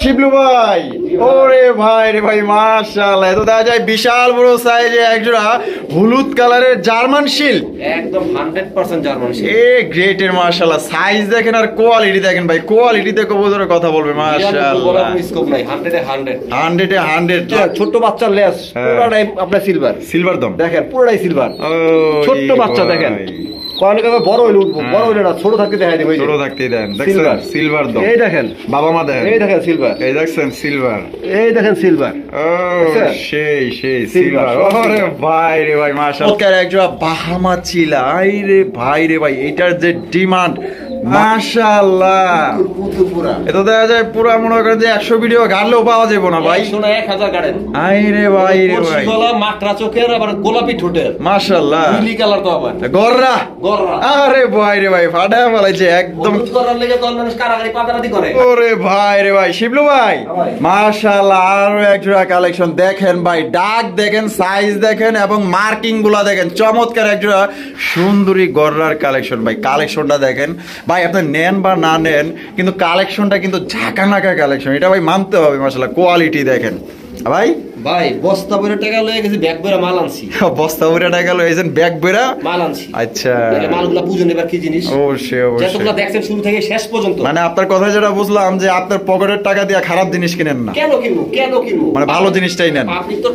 শিবলু ভাই, ওরে ভাই রে ভাই, মাশাআল্লাহ, এত দেখা যায় বিশাল বড় সাইজে একজোড়া হলুদ কালারের জার্মান শিল, একদম 100% জার্মান শিল। এ গ্রেটের মাশাআল্লাহ, সাইজ দেখেন আর কোয়ালিটি দেখেন ভাই, কোয়ালিটিতে কবুতরের কথা বলবে মাশাআল্লাহ, স্কোপ নাই, 100 এ 100 100 এ 100। ছোট বাচ্চার লেস পুরোটাই আপনার সিলভার, সিলভার দম দেখেন পুরোটাই সিলভার। ছোট বাচ্চা দেখেন, অনেক বড় হইলে উঠবো, বড় হইলে না, ছোট থাকতে দেখাই দেবে, ছোট থাকতে দেন। দেখছেন সিলভার দম, এই দেখেন বাবা মা দেখেন, এই দেখেন সিলভার, এই দেখছেন সিলভার, এই দেখেন সিলভার, সেই সিলভার। ওরে ভাই রে ভাই, মাশাআল্লাহ, একজোড়া বাহামা চিলা, আই রে ভাই রে ভাই, এটার যে ডিমান্ড মাশাআল্লাহ, এটা দেখা যায় পুরা মনে করেন যে 100 ভিডিও গাড়লেও পাওয়া যাবে না ভাই, 1000 গাড়েন। আই রে ভাই রে ভাই, গলা মাকড়া চোখের, আবার গোলাপি ঠোঁটের, মাশাআল্লাহ, নীলি কালার তো আবার গররা, গররা। আরে ভাই রে ভাই, ফাটা ফেলাইছে একদম, গররার লেগে তো মানুষ কারাগারি পাতারাতি করে। ওরে ভাই রে ভাই, শিবলু ভাই মাশাআল্লাহ, আরো একজোড়া কালেকশন দেখেন ভাই, ডাক দেখেন, সাইজ দেখেন এবং মার্কিং গুলা দেখেন, চমৎকার একজোড়া সুন্দরী গররার কালেকশন ভাই, কালেকশনটা দেখেন ভাই, আপনি নেন বা না নেন কিন্তু কালেকশনটা কিন্তু ঝাঁকানাকা কালেকশন, এটা ভাই মানতে হবে মাশাআল্লাহ, কোয়ালিটি দেখেন ভাই। ভাই বস্তা ভরে টাকা লয়ে গেছি, ব্যাগ ভরে মাল আনছি, বস্তা ভরে টাকা লয়েছেন, ব্যাগ ভরে মাল আনছি। আচ্ছা, মালগুলা বুঝুন এবার কি জিনিস, অবশ্যই যতগুলা দেখছেন শুরু থেকে শেষ পর্যন্ত। মানে আপনার কথা যেটা বুঝলাম যে আপনার পকেটের টাকা দিয়ে খারাপ জিনিস কিনেন না, কেন কিনবো, কেন কিনবো, মানে ভালো জিনিসটাই নেন। আপনি তো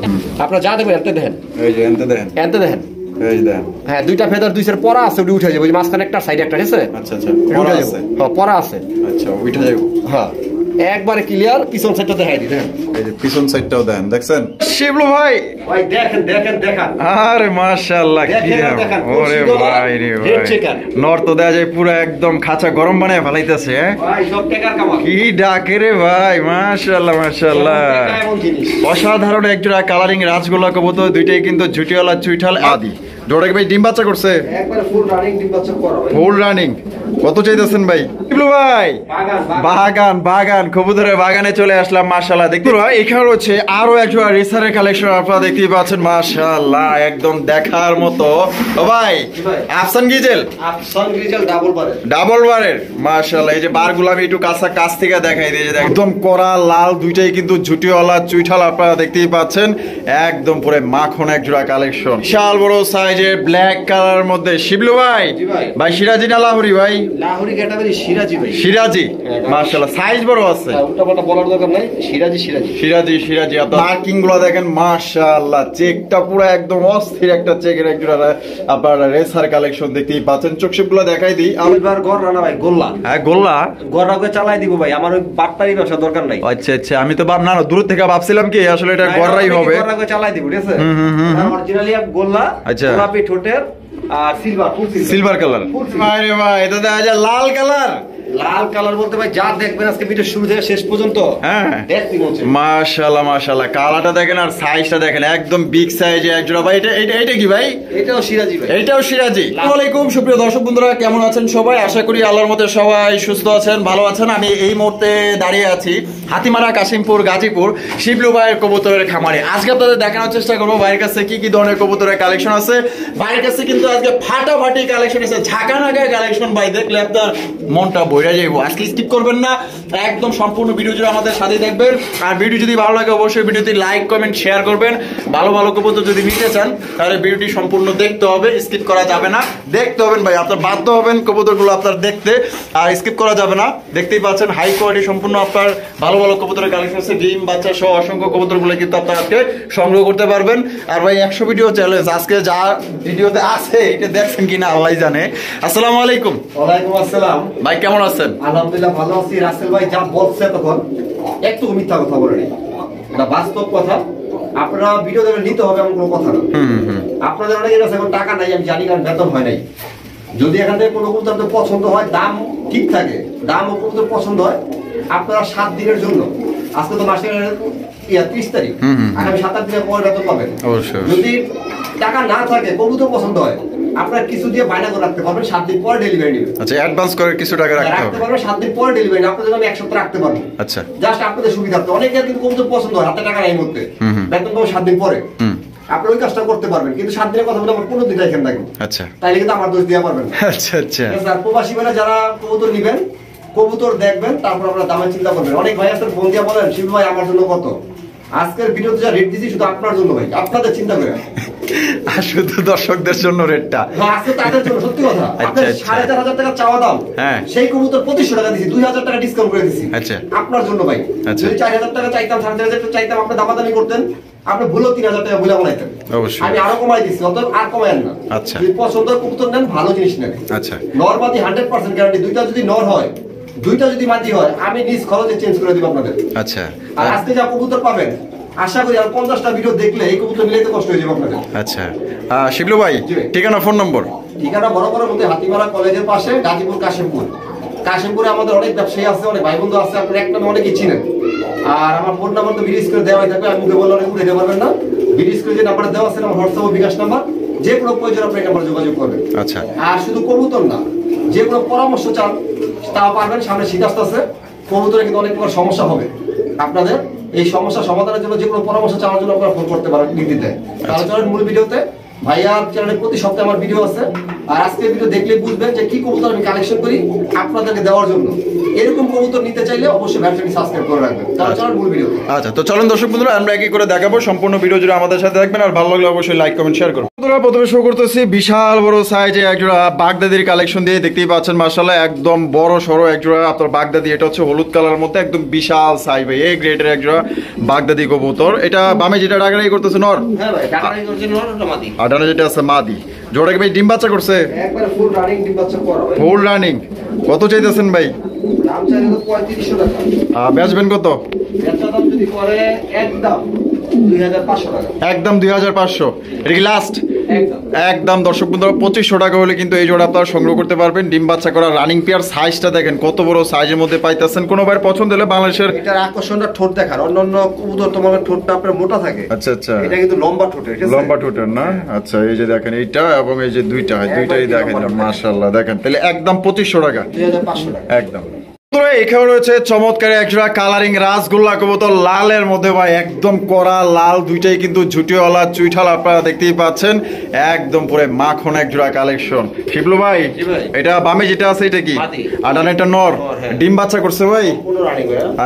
আপনারা যা দেবেন এনতে দেখেন, এই যে এনতে দেখেন, এনতে দেখেন, এই দেখেন, হ্যাঁ দুইটা ফেদার দুই সের পরা আছে, ওটা উঠে যাবে, ওই মাঝখানে একটা সাইড একটা আছে, আচ্ছা আচ্ছা, পড়া আছে, হ্যাঁ পরা আছে, আচ্ছা উঠে যাবো, হ্যাঁ একবারে ক্লিয়ার। পিছন সাইডটা দেখাই দিই, দেখেন এই যে পিছন সাইডটাও দেন, দেখছেন শিবলু ভাই, ভাই দেখেন দেখেন দেখেন, আরে মাশাআল্লাহ, কি দেখেন, ওরে ভাই রে ভাই, নর তো দেখা যায় পুরো একদম খাঁচা গরম বানায় ফেলাইতেছে, ভাই সব টাকার কামাল, কি ডাকে রে ভাই, মাশাআল্লাহ মাশাআল্লাহ, অসাধারণ একজোড়া কালারিং রাজগোল্লা কবুতর, দুইটাই কিন্তু ঝুটিওয়ালা চুইঠাল আদি। জোড়া কি ভাই ডিম বাচ্চা করছে? একবারে ফুল রানিং ডিম বাচ্চা করা ভাই, ফুল রানিং। কত চাইতেছেন ভাই? শিবলু ভাই বাগান বাগান কবুতরের বাগানে চলে আসলাম মাশাআল্লাহ। দেখতে ভাই এখানে রয়েছে আরো একজোড়া রেসারের কালেকশন, আপনারা দেখতেই পাচ্ছেন মাশাআল্লাহ, একদম দেখার মতো। ও ভাই আফসান গিজেল, আফসান গ্রিজেল ডাবল বারের, ডাবল বারের মাশাআল্লাহ, এই যে বারগুলো আমি একটু কাছ থেকে দেখাই দিই, একদম কড়া লাল, দুইটাই কিন্তু ঝুটিওয়ালা চুইঠাল, আপনারা দেখতেই পাচ্ছেন, একদম পুরো মাখন একজোড়া কালেকশন, বিশাল বড় সাইজের ব্ল্যাক কালার মধ্যে। শিবলু ভাই ভাই সিরাজি না লাহোরি ভাই? লাহোরি ক্যাটাগরি সিরাজি ভাই, সিরাজি মাশাআল্লাহ, সাইজ বড় আছে, উল্টাপাল্টা বলার দরকার নাই, সিরাজি সিরাজি সিরাজি সিরাজি। আপনার মার্কিং গুলো দেখেন মাশাআল্লাহ, চেকটা পুরো একদম অস্থির একটা চেকের একজোড়া আপনার রেসার কালেকশন দেখতেই পাচ্ছেন। চোখশিপ গুলো দেখাই দিই, এবার গর রানা ভাই গোল্লা, হ্যাঁ গোল্লা গররাকে চালাই দিব ভাই, আমার ওই বাটপারি ব্যবসা দরকার নাই। আচ্ছা আচ্ছা, আমি তো না দূর থেকে ভাবছিলাম কি আসলে এটা গররাই হবে, গররাকে চালাই দিব, ঠিক আছে, অরিজিনালি গোল্লা, আচ্ছা গোলাপি ঠোঁটের আর সিলভার, ফুল সিলভার কালার। ভাই রে ভাই, এটা দেখা যায় লাল কালার, লাল কালার বলতে ভাই যা দেখবেন আজকে ভিডিও শুরু থেকে শেষ পর্যন্ত, হ্যাঁ দেখতে মন চায়। মাশাআল্লাহ মাশাআল্লাহ, কালারটা দেখেন আর সাইজটা দেখেন, একদম বিগ সাইজে একজোড়া ভাই। এটা কি ভাই? এটাও সিরাজি ভাই, এটাও সিরাজি। আসসালামু আলাইকুম সুপ্রিয় দর্শক বন্ধুরা, কেমন আছেন সবাই? আশা করি আল্লাহর মতে সবাই সুস্থ আছেন, ভালো আছেন। আমি এই মুহূর্তে দাঁড়িয়ে আছি হাতিমারা, কাশিমপুর, গাজীপুর, শিবলু ভাইয়ের কবুতরের খামারে। আজকে আপনাদের দেখানোর চেষ্টা করবো ভাইয়ের কাছে কি কি ধরনের কবুতরের কালেকশন আছে। ভাইয়ের কাছে কিন্তু আজকে ফাটাফাটি কালেকশন আছে, ঝাঁকানাকা কালেকশন, ভাই দেখলে আপনার মনটা বইরা যাইবো। আজকে স্কিপ করবেন না, একদম সম্পূর্ণ ভিডিও জুড়ে আমাদের সাথে দেখবেন। আর ভিডিও যদি ভালো লাগে অবশ্যই ভিডিওতে লাইক কমেন্ট শেয়ার করবেন। ভালো ভালো কবুতর যদি নিতে চান তাহলে ভিডিওটি সম্পূর্ণ দেখতে হবে, স্কিপ করা যাবে না। দেখতে হবেন ভাই, আপনার বাধ্য হবেন কবুতরগুলো আপনার দেখতে, আর স্কিপ করা যাবে না। দেখতেই পাচ্ছেন হাই কোয়ালিটি সম্পূর্ণ আপনার ভালো ভালো কবুতরের কালেকশন আছে, ডিম বাচ্চা সহ অসংখ্য কবুতরগুলো কিন্তু আপনারা আজকে সংগ্রহ করতে পারবেন। আর ভাই 100 ভিডিও চ্যালেঞ্জ আজকে যা ভিডিওতে আছে এটা দেখছেন কিনা আল্লাহ জানে। আসসালামু আলাইকুম। ওয়ালাইকুম আসসালাম ভাই, কেমন আছেন? আলহামদুলিল্লাহ ভালো আছি। রাসেল ভাই যা বলছে তখন একটু মিথ্যা কথা বলেনি, এটা বাস্তব কথা। আপনারা ভিডিও দেখে নিতে হবে এমন কোনো কথা না। আপনাদের অনেকের কাছে এখন টাকা নাই আমি জানি, কারণ বেতন হয় নাই। যদি এখান থেকে কোনো কবুতর পছন্দ হয়, দাম ঠিক থাকে, দাম ও কবুতর পছন্দ হয়, আপনারা 7 দিনের জন্য, আজকে তো মাসের 30 তারিখ, আগামী 7-8 দিনের পরে বেতন পাবেন। যদি টাকা না থাকে, কবুতর পছন্দ হয়, আপনারা কিছু দিয়ে বায়না করে রাখতে পারবেন, 7 দিন পরে ডেলিভারি নেবেন। আচ্ছা, অ্যাডভান্স করে কিছু টাকা রাখতে পারবেন, 7 দিন পরে ডেলিভারি, আপনাদের আমি 1 সপ্তাহ রাখতে পারবো। আচ্ছা, জাস্ট আপনাদের সুবিধার্থে। অনেকের কিন্তু কবুতর পছন্দ হয়, হাতে টাকা নাই মধ্যে, বেতন পাবো 7 দিন পরে, আপনি ওই কাজটা করতে পারবেন। কিন্তু 7 দিনের কথা বলে আমার 15 দিন এখানে থাকবেন, আচ্ছা, তাইলে কিন্তু আমার দোষ দেওয়া পারবেন। আচ্ছা আচ্ছা। প্রবাসী মানে যারা কবুতর নিবেন, কবুতর দেখবেন, তারপর আপনারা দামে চিন্তা করবেন। অনেক ভাই আছেন ফোন দিয়ে বলেন শিবলু ভাই আমার জন্য কত। আজকের ভিডিওতে যা রেট দিছি শুধু আপনার জন্য ভাই, আপনাদের চিন্তা করে, আর শুধু দর্শকদের জন্য রেটটা আজকে তাদের জন্য। সত্যি কথা, আপনার 4,500 টাকা চাওয়া দাম, সেই কবুতর 2500 টাকা দিছি, 2000 টাকা ডিসকাউন্ট করে দিছি আপনার জন্য ভাই। যদি 4000 টাকা চাইতাম, 4,500 টাকা চাইতাম, আপনি দামাদামি করতেন, আপনি ভুলেও 3000 টাকা ভুলে বানাইতেন। আমি আরো কমাই দিচ্ছি, অতএব আর কমায়েন না। যদি পছন্দ কবুতর নেন, ভালো জিনিস নেন। নরমাদি 100% গ্যারান্টি। দুইটা যদি নর হয়, দুইটা যদি মাদি হয়, আমি নিজ খরচে চেঞ্জ করে দিব আপনাদের। আর আজকে যা কবুতর পাবেন, আশা করি আর 50টা ভিডিও দেখলে এই কবুতর মিলাইতে কষ্ট হয়ে যাবে আপনাদের। শিবলু ভাই, ঠিকানা, ফোন নম্বর? ঠিকানা বরাবরের মধ্যে হাতিমারা কলেজের পাশে, গাজীপুর কাশিমপুর। কাশিমপুরে আমাদের অনেক ব্যবসায়ী আছে, অনেক ভাই বন্ধু আছে, আপনার এক নামে অনেকেই চিনেন। আর আমার ফোন নাম্বার তো ভিডিও স্ক্রিনে দেওয়াই থাকবে, আমি মুখে বললে অনেক উঠে দিতে পারবেন না। ভিডিও স্ক্রিনে যে নাম্বার দেওয়া আছে আমার হোয়াটসঅ্যাপ ও বিকাশ নাম্বার, যে কোনো প্রয়োজন আপনি এই নাম্বারে যোগাযোগ করবেন। আর শুধু কবুতর না, যে কোনো পরামর্শ চান তাও পারবেন। সামনে শীত আসতেছে, কবুতরে কিন্তু অনেক প্রকার সমস্যা হবে আপনাদের। এই সমস্যা সমাধানের জন্য যে কোনো পরামর্শ চাওয়ার জন্য আপনারা ফোন করতে পারেন নির্দিতে। তাহলে চলেন মূল ভিডিওতে। ভাইয়ার চ্যানেলে প্রতি সপ্তাহে আমার ভিডিও আছে, আর আজকের ভিডিও দেখলে বুঝবেন যে কি কবুতর আমি কালেকশন করি আপনাদেরকে দেওয়ার জন্য। এরকম কবুতর নিতে চাইলে অবশ্যই চ্যানেলটি সাবস্ক্রাইব করে রাখবেন। তাহলে চলেন মূল ভিডিও। তো চলেন দর্শক বন্ধুরা, আমরা একই করে দেখাবো, সম্পূর্ণ ভিডিও জুড়ে আমাদের সাথে থাকবেন। আর ভালো লাগলে অবশ্যই লাইক কমেন্ট শেয়ার করুন। বন্ধুরা, প্রথমে শো করতেছি বিশাল বড় সাইজে একজোড়া বাগদাদির কালেকশন দিয়ে, দেখতেই পাচ্ছেন মাশাআল্লাহ একদম বড় সড়ো একজোড়া আপনার বাগদাদি। এটা হচ্ছে হলুদ কালারের মধ্যে একদম বিশাল সাইজ ভাই, এই গ্রেডের একজোড়া বাগদাদি কবুতর। এটা বামে যেটা ডাকাডাকি করতেছে নর, হ্যাঁ ভাই ডাকাডাকি করছে নর, ওটা মাদি। আর ডানে যেটা আছে মাদি। জোড়া কি ভাই ডিম বাচ্চা করছে? একবারে ফুল রানিং ডিম বাচ্চা করা ভাই। Full running. কত চাইতেছেন ভাই? দাম চাইলে তো 3500 টাকা। বেচবেন কত? বেচা দাম যদি করে একদম 2500 টাকা। একদম 2500। এটা কি লাস্ট? একদম দর্শক বন্ধুরা 2500 টাকা হলে কিন্তু এই জোড়া আপনারা সংগ্রহ করতে পারবেন। ডিম বাচ্চা করা রানিং পেয়ার। সাইজটা দেখেন কত বড় সাইজের মধ্যে পাইতেছেন। কোনো ভাই পছন্দ হলে বাংলাদেশের, এটার আকর্ষণটা ঠোঁট দেখার। অন্যান্য কবুতর তোমার ঠোঁটটা আপনার মোটা থাকে, এটা কিন্তু লম্বা ঠোঁটের। লম্বা ঠোঁটের না? আচ্ছা, এই যে দেখেন এইটা এবং এই যে দুইটা হয়, দুইটাই দেখেন মাশাআল্লাহ। দেখেন তাহলে একদম 2500 টাকা, 2500 টাকা একদম। এখানে রয়েছে চমৎকার একজোড়া কালারিং রাসগোল্লা কবুতর, লালের মধ্যে ভাই একদম কড়া লাল, দুইটাই কিন্তু ঝুটিওয়ালা চুইঠাল, আপনারা দেখতেই পাচ্ছেন একদম পুরো মাখন একজোড়া কালেকশন। শিবলু ভাই, এটা বামে যেটা আছে এটা কি? আডান, এটা নর, ডিম বাচ্চা করছে ভাই।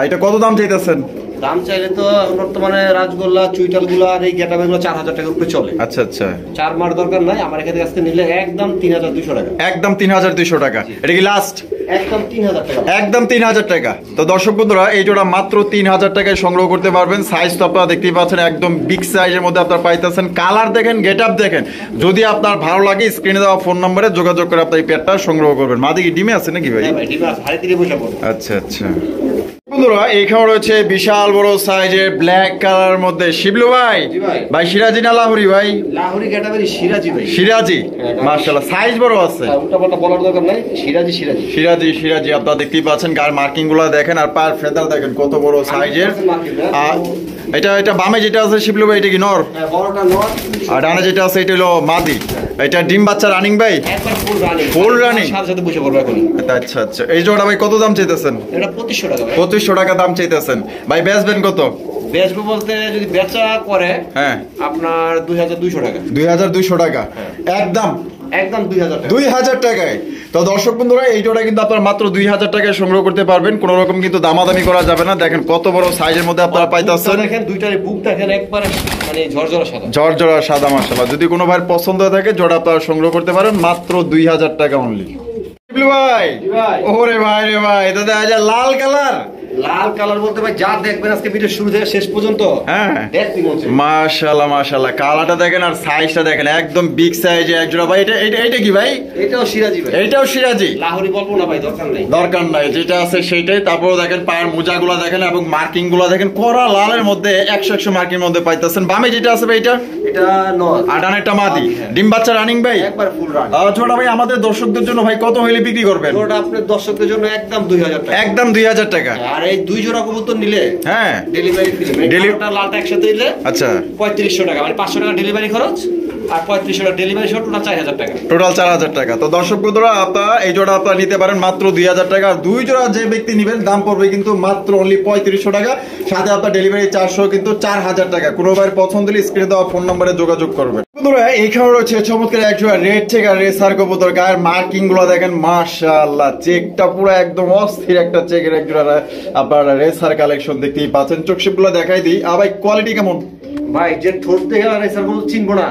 এটা কত দাম চাইতেছেন? দাম চাইলে তো বর্তমানে রাজগোল্লা চুইটাল গুলো আর এই গেটাবে গুলো 4000 টাকার উপরে চলে। আচ্ছা আচ্ছা, 4 মার দরকার নাই, আমার এখানে কাছে নিলে একদম 3200 টাকা। একদম 3200 টাকা। এটা কি লাস্ট? একদম 3000 টাকা। একদম 3000 টাকা। তো দর্শক বন্ধুরা, এই জোড়া মাত্র 3000 টাকায় সংগ্রহ করতে পারবেন। সাইজ তো আপনারা দেখতেই পাচ্ছেন একদম বিগ সাইজের মধ্যে আপনারা পাইতেছেন। কালার দেখেন, গেট আপ দেখেন। যদি আপনার ভালো লাগে স্ক্রিনে দেওয়া ফোন নম্বরে যোগাযোগ করে আপনি এই পেয়ারটা সংগ্রহ করবেন। মাদি কি ডিমে আছে নাকি ভাই? হ্যাঁ ভাই, ডিমে আছে, হাড়ি দিয়ে বসে পড়ো। আচ্ছা আচ্ছা বন্ধুরা, এখানে রয়েছে বিশাল বড় সাইজের ব্ল্যাক কালার মধ্যে। শিবলু ভাই, ভাই সিরাজি না লাহুরি ভাই? লাহুরি গেটাবেরি সিরাজি ভাই। সিরাজি, মাশাআল্লাহ সাইজ বড় আছে। উল্টাপাল্টা বলার দরকার নাই, সিরাজি সিরাজি সিরাজি সিরাজি। আপনারা দেখতেই পাচ্ছেন, গার মার্কিং গুলো দেখেন আর পার ফেদার দেখেন কত বড় সাইজের। এটা বামে যেটা আছে শিবলু ভাই, এটা কি নর? বড়টা নর। আর ডানে যেটা আছে এটা হলো মাদি। এটা ডিম বাচ্চা রানিং ভাই? একবার ফুল রানিং। ফুল রানিং, সাথে সাথে বসে পড়বে এখন। আচ্ছা আচ্ছা। এই জোড়া ভাই কত দাম চাইতেছেন? এটা 2500 টাকা ভাই। 2500 টাকা দাম চাইতেছেন ভাই। বেচবেন কত? বেচবো বলতে যদি বেচা করে, হ্যাঁ আপনার 2200 টাকা। 2200 টাকা একদম, একদম 2000 টাকা। 2000 টাকায়। তো দর্শক বন্ধুরা, এই জোড়া কিন্তু আপনারা মাত্র 2000 টাকায় সংগ্রহ করতে পারবেন। কোনো রকম কিন্তু দামাদামি করা যাবে না। দেখেন কত বড় সাইজের মধ্যে আপনারা পাইতেছেন। দেখেন দুইটার বুক দেখেন একবারে মানে ঝরঝরা সাদা, ঝরঝরা সাদা মাশাআল্লাহ। যদি কোনো ভাই পছন্দ হয়ে থাকে জোড়া আপনারা সংগ্রহ করতে পারেন মাত্র 2000 টাকা অনলি। ভাই ওরে ভাই রে ভাই, এটা দেখা যায় লাল কালার। লাল কালার বলতে ভাই যা দেখবেন আজকে ভিডিও শুরু থেকে শেষ পর্যন্ত, হ্যাঁ মাশাআল্লাহ মাশাআল্লাহ। কালারটা দেখেন আর সাইজটা দেখেন একদম বিগ সাইজে একজোড়া ভাই। এটা কি ভাই? এটাও সিরাজি ভাই। এটাও সিরাজি। লাহোরি বলবো না ভাই, দরকার নাই, দরকার নাই, যেটা আছে সেটাই। তারপর দেখেন পায়ের মোজাগুলো দেখেন এবং মার্কিং গুলো দেখেন কড়া লালের মধ্যে 100 মার্কিং মধ্যে পাইতেছেন। বামে যেটা আছে ভাই এটা? এটা নর, আডান একটা মাদি। ডিম বাচ্চা রানিং ভাই? একবার ফুল রানিং। ছোট ভাই আমাদের দর্শকদের জন্য ভাই কত হইলে বিক্রি করবেন? ওটা আপনাদের দর্শকদের জন্য একদম 2000 টাকা। একদম 2000 টাকা। আর এই দুই জোড়া কবুতর নিলে, হ্যাঁ ডেলিভারি ফ্রি। ডেলিভারিটা লালটা একসাথে নিলে আচ্ছা 3500 টাকা, মানে 500 টাকা ডেলিভারি খরচ, আর 3500 ডেলিভারি সহ টোটাল 4000 টাকা। টোটাল 4000 টাকা। তো দর্শক বন্ধুরা আপনারা এই জোড়া আপনারা নিতে পারেন মাত্র 2000 টাকা। আর দুই জোড়া যে ব্যক্তি নেবেন দাম পড়বে কিন্তু মাত্র অনলি 3500 টাকা, সাথে আপনার ডেলিভারি চার্জ সহ কিন্তু 4000 টাকা। কোনো ভাইয়ের পছন্দ হলে স্ক্রিনে দেওয়া ফোন নম্বরে যোগাযোগ করবেন। বন্ধুরা এইখানে রয়েছে চমৎকার এক জোড়া রেড চেক আর রেসার কবুতর। গায়ের মার্কিং গুলো দেখেন মাশাআল্লাহ, চেকটা পুরো একদম অস্থির একটা চেকের এক জোড়া আপনারা রেসার কালেকশন দেখতেই পাচ্ছেন। চোখশিপ গুলো দেখাই দিই। আর ভাই কোয়ালিটি কেমন? ভাই যে ঠোঁট দেখে রেসার কবুতর চিনবো না,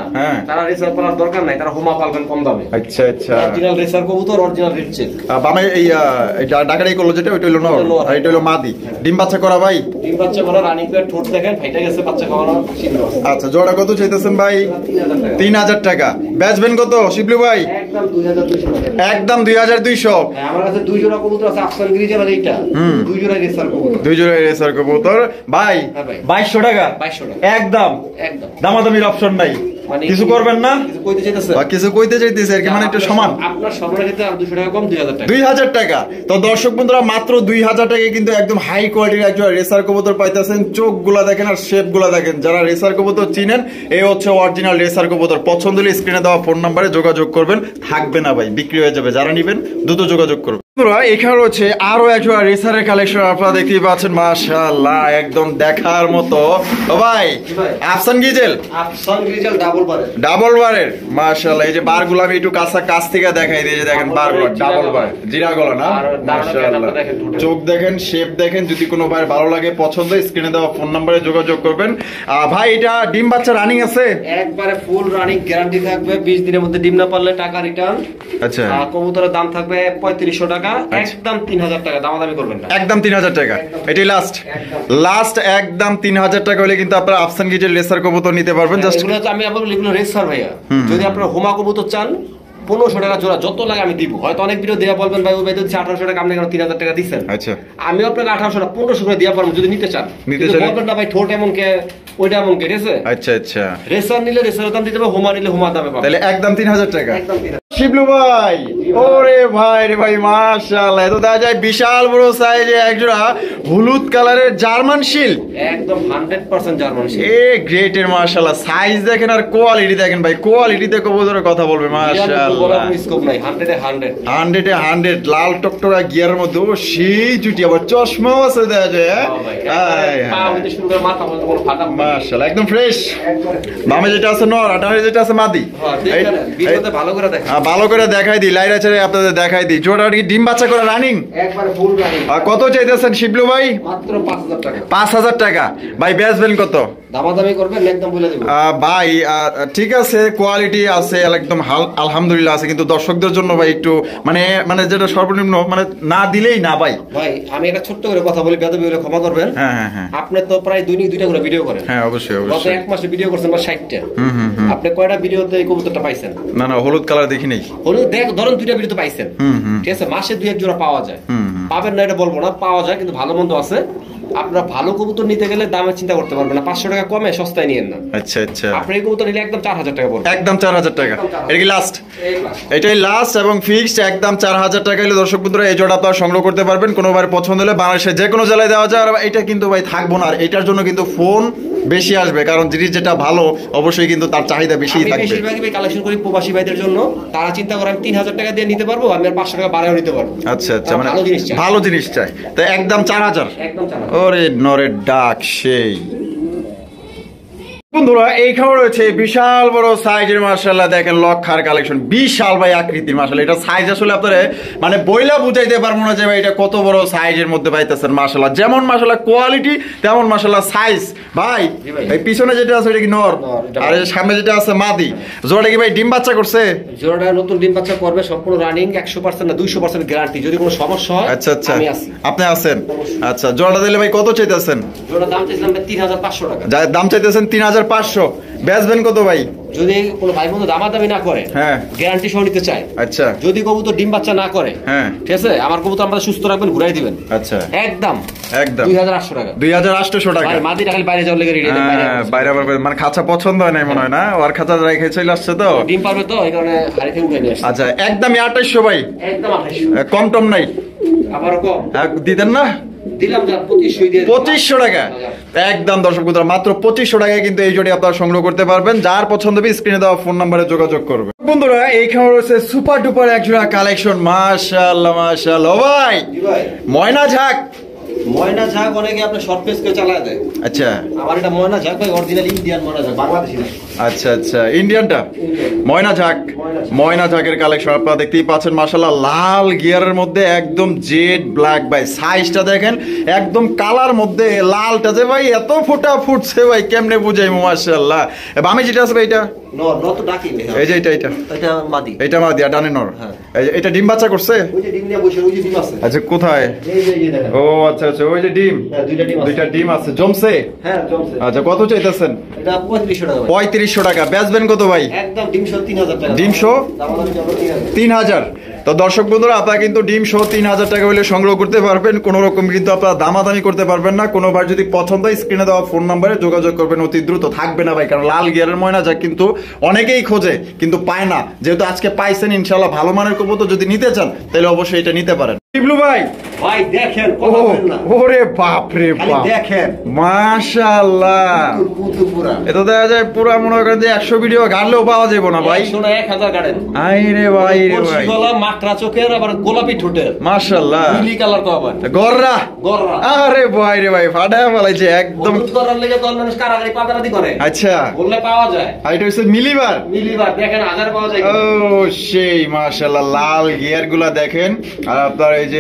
তারা রেসার পালার দরকার নাই, তারা হোমা পালবেন কম দামে। আচ্ছা আচ্ছা, অরিজিনাল রেসার কবুতর, অরিজিনাল রেড চেক। বামে এই ডাকাটাই করলো যেটা ওইটা হলো নর আর এটা হলো মাদি। ডিম বাচ্চা করা ভাই? ডিম বাচ্চা করা, রানিং পেয়ার, ঠোঁট দেখেন ফাইটা গেছে, বাচ্চা খাওয়ানো চিহ্ন আছে। আচ্ছা, জোড়া কত চাইতেছেন ভাই? 3000 টাকা। বেচবেন কত শিবলু ভাই? একদম 2200 টাকা। একদম 2200। আমার কাছে দুই জোড়া কবুতর আছে, আফসান গ্রিজেল আর এইটা, দুই জোড়া রেসার কবুতর। দুই জোড়া রেসার কবুতর ভাই 2200 টাকা। 2200 টাকা একদম। একদম দামাদামির অপশন নাই, মানে কিছু করবেন না? কিছু কইতে চাইতেছে, কিছু কইতে চাইতেছে আর কি, মানে একটু সমান। আপনার সবার ক্ষেত্রে আর 200 টাকা কম, 2000 টাকা। 2000 টাকা। তো দর্শক বন্ধুরা মাত্র 2000 টাকায় কিন্তু একদম হাই কোয়ালিটির একজন রেসার কবুতর পাইতেছেন। চোখ গুলা দেখেন আর শেপ গুলা দেখেন। যারা রেসার কবুতর চিনেন, এই হচ্ছে অরিজিনাল রেসার কবুতর। পছন্দ হলে স্ক্রিনে দেওয়া ফোন নাম্বারে যোগাযোগ করবেন। থাকবে না ভাই, বিক্রি হয়ে যাবে। যারা নিবেন দ্রুত যোগাযোগ করবেন। এখানে রয়েছে আরো একজন রেসারের কালেকশন আপনারা দেখতেই পাচ্ছেন। মাশাআল্লাহ, একদম দেখার মতো। ও ভাই আফসান গ্রিজেল, আফসান গ্রিজেল ডাবল বারের, ডাবল বারের। মাশাআল্লাহ, এই যে বারগুলো আমি একটু কাছ থেকে দেখাই দিই। দেখেন বারগুলো ডাবল বার, জিরা গলা না? মাশাআল্লাহ, চোখ দেখেন, শেপ দেখেন। যদি কোনো ভাই ভালো লাগে, পছন্দ, স্ক্রিনে দেওয়া ফোন নম্বরে যোগাযোগ করবেন। ভাই এটা ডিম বাচ্চা রানিং আছে? একবারে ফুল রানিং, গ্যারান্টি থাকবে। 20 দিনের মধ্যে ডিম না পারলে টাকা রিটার্ন। আচ্ছা, কবুতরের দাম থাকবে 3500 টাকা। একদম 3000 টাকা, দামাদামি করবেন না। একদম 3000 টাকা। এটাই লাস্ট একদম 3000 টাকা হলে কিন্তু আপনারা আফসান গ্রিজেল রেসার কবুতর নিতে পারবেন। জাস্ট আমি আপনাদের এগুলো রেসার ভাইয়া। যদি আপনারা হোমা কবুতর চান 1500 টাকা জোড়া, যত লাগে আমি দিব। হয়তো অনেক ভিডিও দেওয়া বলবেন ভাই ওই ভাই দিচ্ছে 1800 টাকা, আপনি কেন 3000 টাকা দিচ্ছেন? আচ্ছা, আমি আপনাকে 1800 টাকা 1500 করে দেওয়া পারবো যদি নিতে চান। বলবেন না ভাই ঠোঁট এমন কে, ওইটা এমন কে, ঠিক আছে? আচ্ছা আচ্ছা, রেসার নিলে রেসারের দাম দিতে হবে, হোমা নিলে হোমার দামে পাবেন। তাহলে একদম 3000 টাকা। একদম 3000। শিবলু ভাই, ওরে ভাই রে ভাই, মাশাআল্লাহ, এত দেখা যায় বিশাল বড় সাইজে একজোড়া হলুদ কালারের জার্মান শিল। একদম 100% জার্মান শিল। এ গ্রেটের মাশাআল্লাহ, সাইজ দেখেন আর কোয়ালিটি দেখেন ভাই। কোয়ালিটি দেখে কবুতরের কথা বলবে মাশাআল্লাহ। স্কোপ নাই, 100 এ 100 লাল টকটকা গিয়ারের মধ্যে। ও সেই জুটি, আবার চশমাও আছে দেখা যায়। মাশাআল্লাহ, একদম ফ্রেশ। বামে যেটা আছে নর, আর ডানে যেটা আছে মাদি। ভালো করে দেখ, ভালো করে দেখাই দিই, লাইরা ছেড়ে আপনাদের দেখাই দিই। জোড়া কি ডিম বাচ্চা করে রানিং? একবারে ফুল রানিং। আর কত চাইতেছেন শিবলু ভাই? মাত্র 5000 টাকা। 5000 টাকা। ভাই বেচবেন কত? দামাদামি করবেন, একদম বলে দেব ভাই। ঠিক আছে, কোয়ালিটি আছে একদম আলহামদুলিল্লাহ আছে, কিন্তু দর্শকদের জন্য ভাই একটু মানে যেটা সর্বনিম্ন মানে না দিলেই না ভাই। ভাই আমি একটা ছোট্ট করে কথা বলি, বেদবি হলে ক্ষমা করবেন। হ্যাঁ হ্যাঁ হ্যাঁ, আপনি তো প্রায় দৈনিক 2টা করে ভিডিও করেন। হ্যাঁ অবশ্যই অবশ্যই। গত 1 মাসে ভিডিও করছেন বা 60টা। আপনি কয়টা ভিডিওতে এই কবুতরটা পাইছেন? না না, হলুদ কালার দেখি নাই। হলুদ দেখ, ধরুন 2টা ভিডিও তো পাইছেন, ঠিক আছে? মাসে 2-1 জোড়া পাওয়া যায়। পাবেন না এটা বলবো না, পাওয়া যায়, কিন্তু ভালো মন্দ আছে। আপনারা ভালো কবুতর নিতে গেলে দামে চিন্তা করতে পারবেন না। 500 টাকা কমে সস্তায় নিয়েন না। আচ্ছা আচ্ছা, আপনি এই কবুতর নিলে একদম 4000 টাকা পড়বে। একদম 4000 টাকা। এটা কি লাস্ট? এটাই লাস্ট এবং ফিক্সড একদম 4000 টাকা হলে দর্শক বন্ধুরা এই জোড়া আপনারা সংগ্রহ করতে পারবেন। কোনোবার পছন্দ হলে বাংলাদেশে যে কোনো জেলায় দেওয়া যায়। আর এটা কিন্তু ভাই থাকবো না, আর এটার জন্য কিন্তু ফোন বেশি আসবে, কারণ জিনিস যেটা ভালো অবশ্যই কিন্তু তার চাহিদা বেশি থাকবে। বেশিরভাগই ভাই কালেকশন করি প্রবাসী ভাইদের জন্য। তারা চিন্তা করে আমি 3000 টাকা দিয়ে নিতে পারবো, আমি আর 500 টাকা বাড়াও নিতে পারবো। আচ্ছা আচ্ছা, মানে ভালো জিনিস চাই। তো একদম 4000। একদম 4000। ওরে নরের ডাক সেই। বন্ধুরা এইখানে রয়েছে বিশাল বড় সাইজের মাশাআল্লাহ, দেখেন লক্ষার কালেকশন। বিশাল ভাই আকৃতির মাশাআল্লাহ। এটা সাইজ আসলে আপনারা মানে বইলা বুঝাইতে পারবো না যে ভাই এটা কত বড় সাইজের মধ্যে পাইতেছেন মাশাআল্লাহ। যেমন মাশাআল্লাহ কোয়ালিটি, তেমন মাশাআল্লাহ সাইজ। ভাই এই পিছনে যেটা আছে এটা কি নর, আর এই সামনে যেটা আছে মাদি। জোড়াটা কি ভাই ডিম বাচ্চা করছে? জোড়াটা নতুন ডিম বাচ্চা করবে, সম্পূর্ণ রানিং, 100% না 200% গ্যারান্টি। যদি কোনো সমস্যা হয় আচ্ছা আচ্ছা আমি আছি, আপনি আছেন। আচ্ছা, জোড়াটা দিলে ভাই কত চাইতেছেন? জোড়া দাম চাইছিলাম 3500 টাকা। যা দাম চাইতেছেন 3500। বেচবেন কত ভাই? যদি কোনো ভাই বন্ধু দামাদামি না করে, হ্যাঁ গ্যারান্টি সহ নিতে চায়। আচ্ছা, যদি কবুতর ডিম বাচ্চা না করে, হ্যাঁ ঠিক আছে, আমার কবুতর আমাদের সুস্থ রাখবেন, ঘুরাই দিবেন। আচ্ছা, একদম 2800 টাকা। 2800 টাকা। ভাই মাদি রাখলে বাইরে যাওয়ার লেগে রেডি। বাইরে আবার মানে খাঁচা পছন্দ হয় না মনে হয় না, ওর খাঁচা রেখে চলে আসছে তো ডিম পারবে তো, এই কারণে হাড়ি থেকে উঠে নিয়ে আসছে। আচ্ছা, একদম 2800 ভাই। একদম 2800, কম টম নাই? আবার কম দিতেন না? দিলাম যা 2500 দিয়ে 2500 টাকা একদম দর্শক বন্ধুরা মাত্র 2500 টাকায় কিন্তু এই জোড়ি আপনারা সংগ্রহ করতে পারবেন। যার পছন্দ হবে স্ক্রিনে দেওয়া ফোন নম্বরে যোগাযোগ করবেন। বন্ধুরা এইখানে রয়েছে সুপার ডুপার এক জোড়া কালেকশন, মাশাআল্লাহ মাশাআল্লাহ। ও ভাই ময়না ঝাক, ময়না ঝাক অনেকে আপনি শর্ট পেজ করে চালায় দেয়। আচ্ছা আমার এটা ময়না ঝাক ভাই, অরিজিনাল ইন্ডিয়ান ময়না ঝাক, বাংলাদেশি না। আচ্ছা আচ্ছা, ইন্ডিয়ানটা ময়না ঝাক, ময়না ঝাকের কালেকশন আপনারা দেখতেই পাচ্ছেন মাশাআল্লাহ। লাল গিয়ারের মধ্যে একদম জেড ব্ল্যাক ভাই, সাইজটা দেখেন একদম কালার মধ্যে লালটা যে ভাই এত ফোটা ফুটছে ভাই কেমনে বুঝাই মাশাআল্লাহ। বামে যেটা আছে ভাই এটা নর, নর তো ডাকি ভাই। এই যে এটা মাদি, এটা মাদি আর ডানে নর। এই যে এটা ডিম বাচ্চা করছে, ওই যে ডিম নিয়ে বসে, ওই যে ডিম আছে। আচ্ছা কোথায়? এই যে দেখেন। ও আচ্ছা আচ্ছা, ওই যে ডিম, হ্যাঁ দুইটা ডিম আছে। জমছে? হ্যাঁ জমছে। আচ্ছা কত চাইতেছেন? এটা 3500 টাকা ভাই। 3500 টাকা। বেচবেন কত ভাই? একদম ডিম সহ 3000 টাকা। ডিম সহ দামাদামি করলে 3000। 3000। তো দর্শক বন্ধুরা আপনারা কিন্তু ডিম সহ 3000 টাকা হলে সংগ্রহ করতে পারবেন। কোন রকম কিন্তু আপনারা দামাদামি করতে পারবেন না। কোনোবার যদি পছন্দ হয় স্ক্রিনে দেওয়া ফোন নম্বরে যোগাযোগ করবেন, অতি দ্রুত থাকবে না ভাই, কারণ লাল গিয়ারের ময়না যা কিন্তু অনেকেই খোঁজে কিন্তু পায় না। যেহেতু আজকে পাইছেন ইনশাআল্লাহ ভালো মানের কবুতর, যদি নিতে চান তাহলে অবশ্যই এটা নিতে পারেন। টিবলু ভাই ভাই দেখেন, কথা বলেন না। ওরে বাপ রে বাপ, দেখেন মাশাআল্লাহ। পুরা এটা দেখা যায় পুরা মনে করেন যে 100 ভিডিও গাড়লেও পাওয়া যাবে না ভাই। 100 না 1000 গাড়েন। আই রে ভাই রে ভাই, গলা মাকড়া চোখের আবার গোলাপি ঠোঁটের, মাশাআল্লাহ। নীলি কালার তো আবার গররা গররা। আরে ভাই রে ভাই, ফাটা ফলাইছে একদম। হলুদ করার লেগে তো মানুষ কারাগারি পাতারাতি করে। আচ্ছা বললে পাওয়া যায়। আর এটা হচ্ছে মিলিবার। মিলিবার দেখেন 1000 পাওয়া যায়। ও সেই মাশাআল্লাহ, লাল গিয়ার গুলা দেখেন, আর আপনার এই যে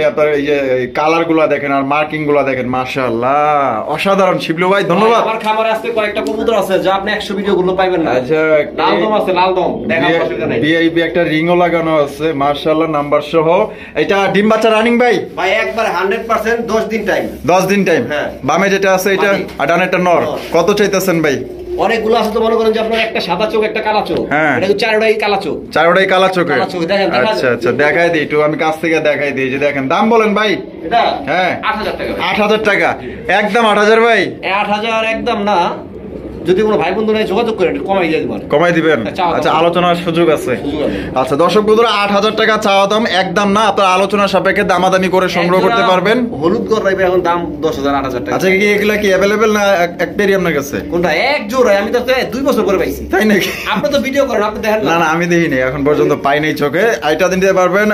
কালার গুলা দেখেন, আর মার্কিং গুলা দেখেন, মাশাআল্লাহ অসাধারণ। শিবলু ভাই ধন্যবাদ। আমার খামারে আজকে কয়েকটা কবুতর আছে যা আপনি 100 ভিডিও গুলো পাইবেন না। আচ্ছা লাল দম আছে, লাল দম দেখার অসুবিধা নাই। ভিআইপি একটা রিংও লাগানো আছে মাশাআল্লাহ, নাম্বার সহ। এটা ডিম বাচ্চা রানিং ভাই? ভাই একবার 100% 10 দিন টাইম। 10 দিন টাইম। হ্যাঁ। বামে যেটা আছে এটা আর ডানেরটা নর। কত চাইতেছেন ভাই? অনেকগুলো আছে তো, মনে করেন যে আপনার একটা সাদা চোখ একটা কালা চোখ। হ্যাঁ। এটা চারটাই কালা চোখ। চারটাই কালা চোখে? কালা চোখ, দেখেন, দেখা আচ্ছা যায়। আচ্ছা দেখাই দিই একটু, আমি কাছ থেকে দেখাই দিই। যে দেখেন দাম বলেন ভাই। এটা হ্যাঁ 8000 টাকা ভাই। 8000 টাকা একদম। 8000 ভাই? 8000 একদম না, যদি কোনো ভাই বন্ধু যোগাযোগ করেন কমাই দিয়ে দিবেন। কমাই দিবেন? চাওয়া দাম। আচ্ছা আলোচনার সুযোগ আছে। সুযোগ আছে। আচ্ছা দর্শক বন্ধুরা 8000 টাকা চাওয়া দাম, একদম না, আপনারা আলোচনার সাপেক্ষে দামাদামি করে সংগ্রহ করতে পারবেন। হলুদ গড় রাইবে এখন দাম 10000 8000 টাকা। আচ্ছা কি এগুলা কি অ্যাভেলেবেল না এক পেরি আপনার কাছে? কোনটা এক জোড়া? আমি তো 2 বছর পরে পাইছি। তাই নাকি? আপনি তো ভিডিও করেন, আপনি দেখেন না না আমি দেখিনি এখন পর্যন্ত, পাই নাই চোখে। এটা দিতে পারবেন।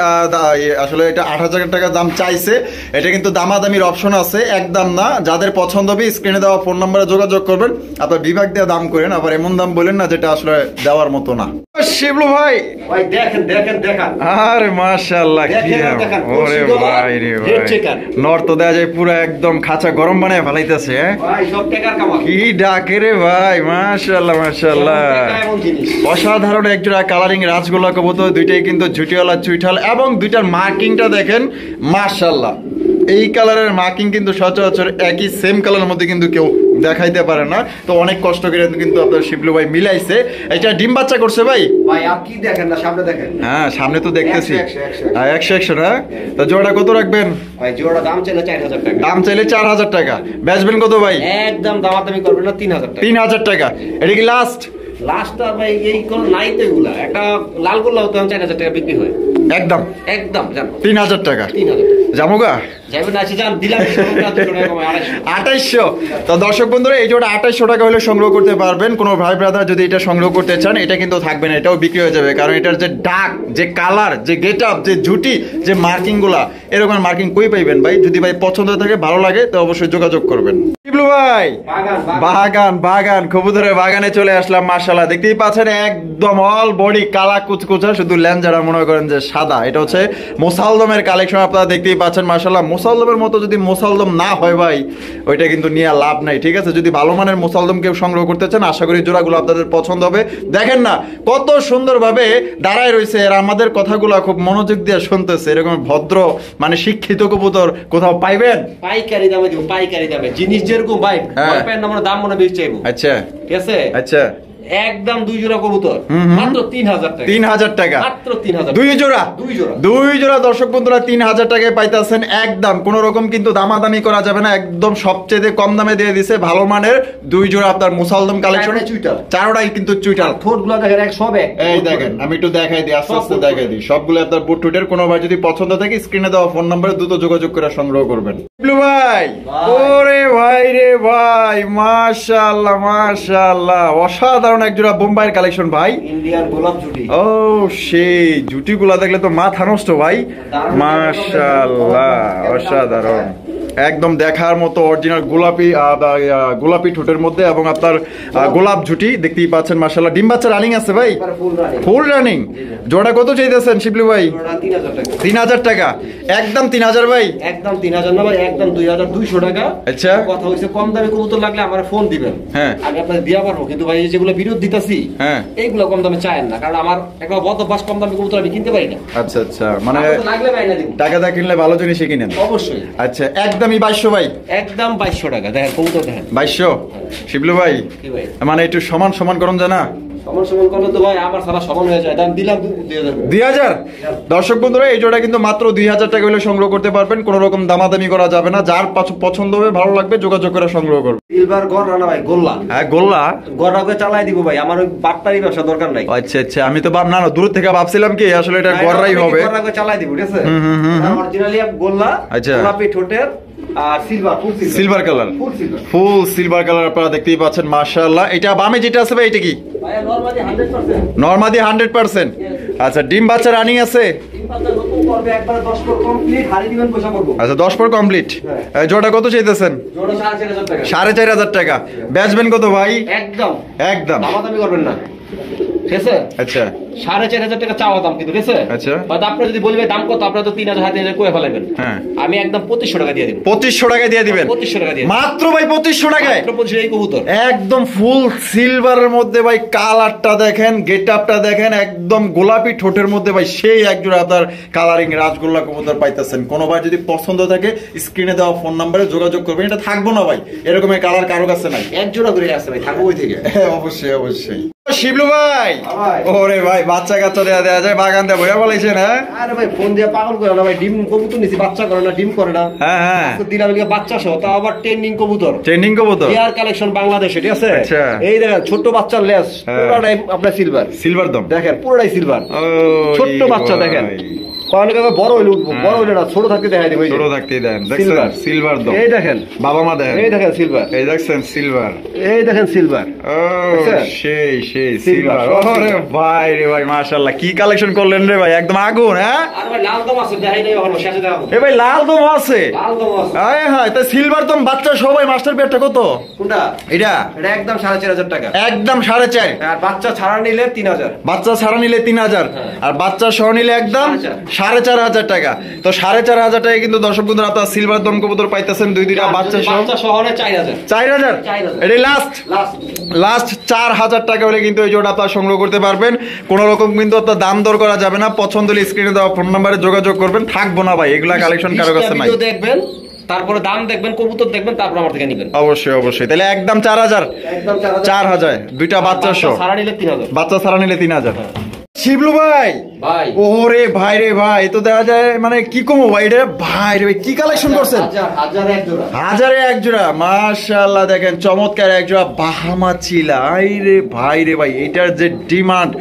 আসলে এটা 8000 টাকা দাম চাইছে, এটা কিন্তু দামাদামির অপশন আছে, একদম না। যাদের পছন্দ হবে স্ক্রিনে দেওয়া ফোন নম্বরে যোগাযোগ করবেন। আপনার বিভাগ দিয়ে দাম করেন, আবার এমন দাম বলেন না যেটা আসলে দেওয়ার মতো না। শিবলু ভাই ভাই দেখেন দেখেন দেখেন, আরে মাশাআল্লাহ, কি দেখেন, ওরে ভাই রে ভাই, নর তো দেখা যায় পুরো একদম খাঁচা গরম বানায় ফেলাইতেছে। ভাই সব টাকার কামাল। কি ডাকে রে ভাই, মাশাআল্লাহ মাশাআল্লাহ, এমন জিনিস অসাধারণ একজোড়া কালারিং রাজগোল্লা কবুতর, দুইটাই কিন্তু ঝুটিওয়ালা চুইঠাল, এবং দুইটার মার্কিংটা দেখেন মাশাআল্লাহ। এই কালারের মার্কিং কিন্তু সচরাচর একই সেম কালারের মধ্যে কিন্তু কেউ দেখাইতে পারে না। তো অনেক কষ্ট করে কিন্তু আপনার শিবলু ভাই মিলাইছে। এটা ডিম বাচ্চা করছে ভাই? ভাই আপনি দেখেন না, সামনে দেখেন। হ্যাঁ সামনে তো দেখতেছি। 100 না? তো জোড়া কত রাখবেন ভাই? জোড়া দাম চাইলে 4000 টাকা। দাম চাইলে 4000 টাকা। বেচবেন কত ভাই? একদম দামাদামি করবেন না, 3000 টাকা। 3000 টাকা। এটা কি লাস্ট? লাস্টটা ভাই এই কোন নাই তো, এগুলা একটা লাল গোল্লা হতো 4000 টাকা বিক্রি হয়। একদম একদম জান 3000 টাকা। 3000 জামুগা যাবেন আছে জান, দিলাম 2800। তো দর্শক বন্ধুরা এই জোড়া 2800 টাকা হলে সংগ্রহ করতে পারবেন। কোনো ভাই ব্রাদার যদি এটা সংগ্রহ করতে চান, এটা কিন্তু থাকবে না, এটাও বিক্রি হয়ে যাবে। কারণ এটার যে ডাক, যে কালার, যে গেট আপ, যে ঝুটি, যে মার্কিং গুলা, এরকম মার্কিং কই পাইবেন ভাই? যদি ভাই পছন্দ থাকে, ভালো লাগে, তো অবশ্যই যোগাযোগ করবেন। শিবলু ভাই বাগান বাগান কবুতরের বাগানে চলে আসলাম মাশাআল্লাহ। দেখতেই পাচ্ছেন একদম অল বডি কালা কুচকুচা, শুধু ল্যাঞ্জারা মনে করেন যে সাদা। এটা হচ্ছে মোসালদমের কালেকশন, আপনারা দেখতেই পাচ্ছেন মাশাআল্লাহ। মোসালদমের মতো যদি মোসালদম না হয় ভাই, ওইটা কিন্তু নিয়ে লাভ নাই, ঠিক আছে? যদি ভালো মানের মোসালদম কেউ সংগ্রহ করতে চান, আশা করি জোড়াগুলো আপনাদের পছন্দ হবে। দেখেন না কত সুন্দরভাবে দাঁড়ায় রয়েছে, আর আমাদের কথাগুলো খুব মনোযোগ দিয়ে শুনতেছে। এরকম ভদ্র মানে শিক্ষিত কবুতর কোথাও পাইবেন? পাইকারি দামে দিব, পাইকারি দামে। জিনিস যেরকম ভাই, দাম মনে বেশি চাইবো। আচ্ছা ঠিক আছে? আচ্ছা একদম 2 জোড়া কবুতর মাত্র 3000 টাকা। 3000 টাকা মাত্র 3000। 2 জোড়া 2 জোড়া দর্শক বন্ধুরা 3000 টাকায় পাইতেছেন একদম। কোন রকম কিন্তু দামাদামি করা যাবে না, একদম সবচেয়ে কম দামে দিয়ে দিছে ভালো মানের 2 জোড়া আপনার মুসালদম কালেকশন। চারোটাই কিন্তু চুইটাল। ঠোঁটগুলো দেখেন এক সব এক। এই দেখেন আমি একটু দেখাই দিই, আস্তে আস্তে দেখাই দিই। সবগুলো আপনার বুট টুটের। কোনো ভাই যদি পছন্দ থাকে স্ক্রিনে দেওয়া ফোন নম্বরে দ্রুত যোগাযোগ করে সংগ্রহ করবেন। শিবলু ভাই, ওরে ভাই রে ভাই, মাশাআল্লাহ মাশাআল্লাহ, অসাধারণ এক জোড়া বোম্বাইয়ের কালেকশন ভাই। ইন্ডিয়ান গোলাপ জুটি। ও সেই জুটিগুলা দেখলে তো মাথা নষ্ট ভাই। মাশাআল্লাহ অসাধারণ, একদম দেখার মতো অরিজিনাল গোলাপি ঠোঁটের মধ্যে এবং আপনার গোলাপ ঝুটি দেখতেই পাচ্ছেন। মাশাআল্লাহ ডিম বাচ্চা রানিং আছে ভাই, ফুল রানিং। জোড়া কত চাইতেছেন শিবলু ভাই? 3000 টাকা। একদম 3000 ভাই? একদম 3000 না ভাই, একদম 2200 টাকা। আচ্ছা, কথা হইছে কম দামে কবুতর লাগলে আমার ফোন দিবেন, হ্যাঁ আমি আপনাদের দিয়া পারবো। কিন্তু ভাই যেগুলো বিরোধ দিতাছি, হ্যাঁ এইগুলো কম দামে চায়েন না, কারণ আমার একটা বদ অভ্যাস, কম দামে কবুতর আমি কিনতে পারি না। আচ্ছা আচ্ছা, মানে লাগলে ভাই না দিব, টাকা দা কিনলে ভালো জিনিসই কিনেন অবশ্যই। আচ্ছা, একদমই 2200 ভাই? একদম 2200 টাকা। দেখেন কবুতর দেখেন 2200। শিবলু ভাই কি ভাই, মানে একটু সমান সমান করুন জানা, সমান করলে তো ভাই আমার সারা সমান হয়ে যায়। দাম দিলাম 2000। দর্শক বন্ধুরা এই জোড়া কিন্তু মাত্র 2000 টাকা হলে সংগ্রহ করতে পারবেন। কোন রকম দামাদামি করা যাবে না, যার পছন্দ হবে ভালো লাগবে যোগাযোগ করে সংগ্রহ করবেন। সিলভার গড় না ভাই, গোল্লা। হ্যাঁ গোল্লা গড়াকে চালাই দিব ভাই, আমার ওই বাট্টারি ব্যবসা দরকার নাই। আচ্ছা আচ্ছা, আমি তো না দূর থেকে ভাবছিলাম কি আসলে এটা গড়াই হবে। গড়াকে চালাই দিব, ঠিক আছে? অরিজিনালি গোল্লা, গোলাপি ঠোঁটের আর silver colour, full silver colour আপনারা দেখতেই পাচ্ছেন। মাশাআল্লাহ। এটা বামে যেটা আছে ভাই এটা কি? ভাই নরমালি 100%। নরমালি 100%। আচ্ছা, ডিম বাচ্চা রানিং আছে? ডিম বাচ্চা নতুন করবে একবার 10 পর কমপ্লিট, হারি দিবেন পয়সা করব। আচ্ছা 10 পর কমপ্লিট। জোড়া কত চাইতেছেন? জোড়া 4500 টাকা। 4500 টাকা। বেচবেন কত ভাই? একদম একদম দামাদামি করবেন না, ঠিক আছে? আচ্ছা 4500 টাকা চাওয়া দাম কিন্তু, ঠিক আছে? আচ্ছা, বাট আপনি যদি বলবেন দাম কত, আপনারা তো 3000 3000 কই ফেলাবেন। হ্যাঁ আমি একদম 2500 টাকা দিয়ে দেব। 2500 টাকা দিয়ে দিবেন? 2500 টাকা দিয়ে মাত্র ভাই 2500 টাকায়? মাত্র 2500 এই কবুতর একদম ফুল সিলভারের মধ্যে ভাই, কালারটা দেখেন, গেটআপটা দেখেন, একদম গোলাপি ঠোঁটের মধ্যে ভাই সেই একজোড়া আপনার কালারিং রাজগোল্লা কবুতর পাইতেছেন। কোনো ভাই যদি পছন্দ থাকে স্ক্রিনে দেওয়া ফোন নম্বরে যোগাযোগ করবেন। এটা থাকবো না ভাই, এরকমের কালার কারো কাছে নাই। এক জোড়া করে আছে ভাই, থাকবো ওই থেকে। হ্যাঁ অবশ্যই অবশ্যই। শিবলু ভাই, ওরে ভাই বাচ্চা কাচ্চা দেয়া যায় বাগান দিয়ে বইয়া বলেছেন? হ্যাঁ আরে ভাই ফোন দিয়ে পাগল করে না ভাই, ডিম কবুতর নিছি, বাচ্চা করে না, ডিম করে না। হ্যাঁ হ্যাঁ, দিলাম বাচ্চা সহ, তাও আবার ট্রেন্ডিং কবুতর। ট্রেন্ডিং কবুতর, এয়ার কালেকশন বাংলাদেশে, ঠিক আছে? আচ্ছা, এই দেখেন ছোট বাচ্চার লেস পুরোটাই আপনার সিলভার, সিলভার দম দেখেন পুরোটাই সিলভার। ছোট্ট বাচ্চা দেখেন, বড় হইলে উঠবো, বড় হইলে না, ছোট থাকতে দেখাই দিই। ছোট থাকতে দেন, দেখছেন সিলভার দম। এই দেখেন বাবা মা দেখেন, এই দেখেন সিলভার, এই দেখছেন সিলভার, এই দেখেন সিলভার। সেই সেই সিলভার। ওরে ভাই রে ভাই, মাশাআল্লাহ কি কালেকশন করলেন রে ভাই, একদম আগুন। হ্যাঁ আর ভাই লাল দম আছে, দেখাই নাই এখনো, শেষে দেখাবো। এ ভাই লাল দম আছে? লাল দম আছে। আয় হায়, তা সিলভার দম বাচ্চা সবাই। মাস্টার পেটটা কত? কোনটা? এটা এটা একদম 4500 টাকা। একদম 4.5। আর বাচ্চা ছাড়া নিলে 3000। বাচ্চা ছাড়া নিলে 3000, আর বাচ্চা সহ নিলে একদম 4500 টাকা। তো 4500 টাকা কিন্তু দর্শক বন্ধুরা আপনারা সিলভার দম কবুতর পাইতেছেন, দুইটা বাচ্চা সহ। বাচ্চা সহ 4000। 4000 এটাই লাস্ট 4000 টাকা হলে কিন্তু এই জোড়া আপনারা সংগ্রহ করতে পারবেন। কোন রকম কিন্তু আপনার দাম দর করা যাবে না। পছন্দ হলে স্ক্রিনে দেওয়া ফোন নম্বরে যোগাযোগ করবেন। থাকবো না ভাই এগুলা কালেকশন কারো কাছে নাই। দেখবেন, তারপরে দাম দেখবেন, কবুতর দেখবেন, তারপর আমার থেকে নেবেন। অবশ্যই অবশ্যই। তাহলে একদম 4000, একদম 4000 দুইটা বাচ্চা সহ। ছাড়া নিলে 3000। বাচ্চা ছাড়া নিলে 3000। শিবলু ভাই, ভাই ওরে ভাই রে ভাই, তো দেখা যায় মানে কি কমো ভাই রে ভাই রে ভাই, কি কালেকশন করছেন? হাজারে এক জোড়া। মাশাআল্লাহ দেখেন চমৎকার এক জোড়া বাহামা চিলা। আই রে ভাই রে ভাই, এটার যে ডিমান্ড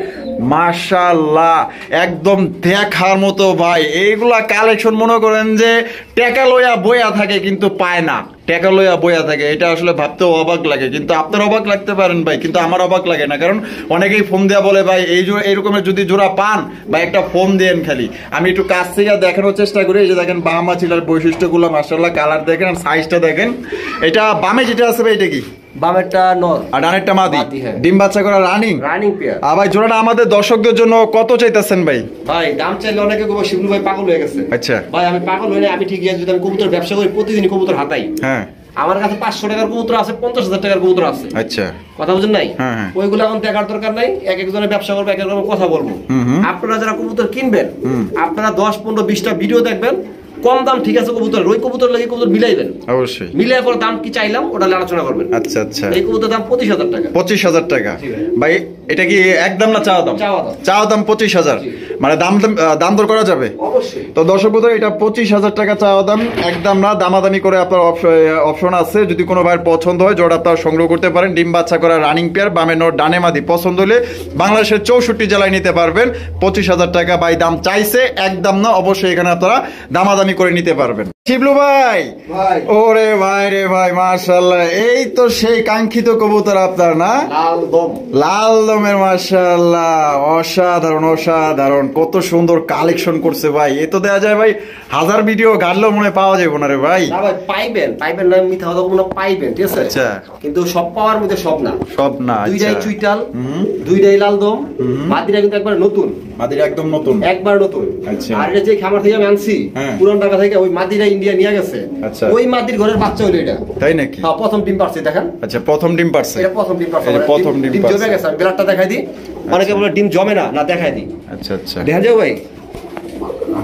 মাশাআল্লাহ একদম দেখার মতো ভাই। এইগুলা কালেকশন মনে করেন যে টাকা লইয়া বইয়া থাকে কিন্তু পায় না, টাকা লইয়া বইয়া থাকে। এটা আসলে ভাবতেও অবাক লাগে, কিন্তু আপনার অবাক লাগতে পারেন ভাই, কিন্তু আমার অবাক লাগে না। কারণ অনেকেই ফোন দেওয়া বলে ভাই এই রকমের যদি জোড়া পান ভাই একটা ফোন দেন খালি। আমি একটু কাছ থেকে দেখানোর চেষ্টা করি। এই যে দেখেন বাহামা চিলার বৈশিষ্ট্যগুলো মাশাআল্লাহ, কালার দেখেন, সাইজটা দেখেন। এটা বামে যেটা আছে ভাই এটা কি? বামেরটা নর আর ডানেরটা মাদি। ডিম বাচ্চা করা রানিং পেয়ার। আর ভাই জোড়াটা আমাদের দর্শকদের জন্য কত চাইতেছেন ভাই? ভাই দাম চাইলে অনেকে কইবো শিবলু ভাই পাগল হয়ে গেছে। আচ্ছা ভাই আমি পাগল হই না, আমি ঠিকই আছে। যদি আমি কবুতর ব্যবসা করি, প্রতিদিন কবুতর হাতাই। হ্যাঁ আমার কাছে 500 টাকার কবুতর আছে, 50,000 টাকার কবুতর আছে। আচ্ছা কথা বুঝেন নাই? হ্যাঁ। ওইগুলো এখন দেখার দরকার নাই। এক একজনের ব্যবসা করবে, এক এক রকম কথা বলবো। আপনারা যারা কবুতর কিনবেন, আপনারা 10, 15, 20টা ভিডিও দেখবেন, কম দাম ঠিক আছে কবুতর, ওই কবুতর লাগে কবুতর মিলাইবেন অবশ্যই, মিলাই পর দাম কি চাইলাম ওটা আলোচনা করবেন। আচ্ছা আচ্ছা, এই কবুতর দাম 25,000 টাকা। 25,000 টাকা জি ভাই। ভাই, এটা কি একদম না চাওয়া দাম? চাওয়া দাম। চাওয়া দাম 25,000, মানে দাম দর করা যাবে অবশ্যই। তো দর্শক বন্ধুরা, এটা 25,000 টাকা চাওয়া দাম, একদম না, দামাদামি করে আপনার অপশন আছে। যদি কোনো ভাইয়ের পছন্দ হয় জোড়া আপনারা সংগ্রহ করতে পারেন। ডিম বাচ্চা করা রানিং পেয়ার, বামে নোট ডানে মাদি, পছন্দ হলে বাংলাদেশের 64 জেলায় নিতে পারবেন। 25,000 টাকা ভাই দাম চাইছে, একদম না, অবশ্যই এখানে আপনারা দামাদামি করে নিতে পারবেন। শিবলু ভাই, ওরে ভাই রে ভাই, মাশাআল্লাহ, এই তো সেই কাঙ্ক্ষিত কবুতর আপনার না, লাল দমের, মাশাআল্লাহ, অসাধারণ অসাধারণ, কত সুন্দর কালেকশন করছে ভাই। এ তো দেয়া যায় ভাই, হাজার ভিডিও গাড়লেও মনে পাওয়া যাবে না রে ভাই। না ভাই, পাইবেন না, মিথ্যা কথা বলবো না, পাইবেন, ঠিক আছে। আচ্ছা, কিন্তু সব পাওয়ার মধ্যে সব না, সব না। দুইটাই চুইটাল, দুইটাই লাল দম, মাদিরা কিন্তু একবার নতুন, মাদিরা একদম নতুন, একবার নতুন। আচ্ছা। আর এটা যে খামার থেকে আমি আনছি পুরান ঢাকা থেকে, ওই মাদিরা ইন্ডিয়া নিয়ে গেছে। আচ্ছা। ওই মাদির ঘরের বাচ্চা হলো এটা, তাই নাকি? হ্যাঁ, প্রথম ডিম পারছে, দেখেন। আচ্ছা, প্রথম ডিম পারছে, এটা প্রথম ডিম পারছে, এটা প্রথম ডিম ডিম পারছে। জমে গেছে, আমি ব্লাডটা দেখাই দিই। অনেকে বলে ডিম জমে না, না দেখাই দিই। আচ্ছা আচ্ছা, দেখা যাও ভাই।